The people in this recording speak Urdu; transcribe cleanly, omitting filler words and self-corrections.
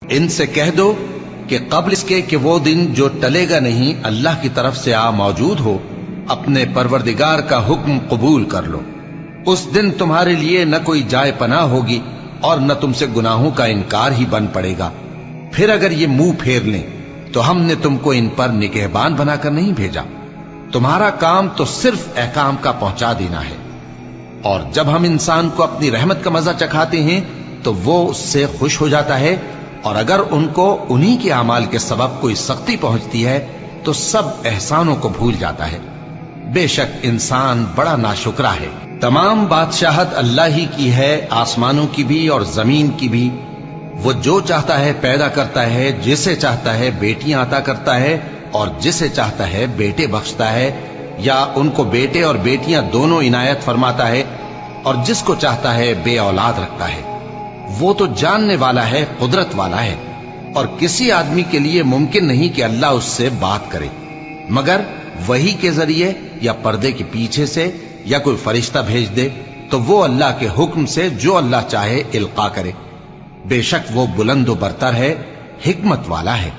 ان سے کہہ دو کہ قبل اس کے کہ وہ دن جو ٹلے گا نہیں اللہ کی طرف سے آ موجود ہو، اپنے پروردگار کا حکم قبول کر لو۔ اس دن تمہارے لیے نہ کوئی جائے پناہ ہوگی اور نہ تم سے گناہوں کا انکار ہی بن پڑے گا۔ پھر اگر یہ منہ پھیر لیں تو ہم نے تم کو ان پر نگہبان بنا کر نہیں بھیجا، تمہارا کام تو صرف احکام کا پہنچا دینا ہے۔ اور جب ہم انسان کو اپنی رحمت کا مزہ چکھاتے ہیں تو وہ اس سے خوش ہو جاتا ہے، اور اگر ان کو انہی کے اعمال کے سبب کوئی سختی پہنچتی ہے تو سب احسانوں کو بھول جاتا ہے۔ بے شک انسان بڑا ناشکرا ہے۔ تمام بادشاہت اللہ ہی کی ہے، آسمانوں کی بھی اور زمین کی بھی۔ وہ جو چاہتا ہے پیدا کرتا ہے، جسے چاہتا ہے بیٹیاں عطا کرتا ہے اور جسے چاہتا ہے بیٹے بخشتا ہے، یا ان کو بیٹے اور بیٹیاں دونوں عنایت فرماتا ہے، اور جس کو چاہتا ہے بے اولاد رکھتا ہے۔ وہ تو جاننے والا ہے، قدرت والا ہے، اور کسی آدمی کے لیے ممکن نہیں کہ اللہ اس سے بات کرے مگر وحی کے ذریعے یا پردے کے پیچھے سے، یا کوئی فرشتہ بھیج دے تو وہ اللہ کے حکم سے جو اللہ چاہے القا کرے۔ بے شک وہ بلند و برتر ہے، حکمت والا ہے۔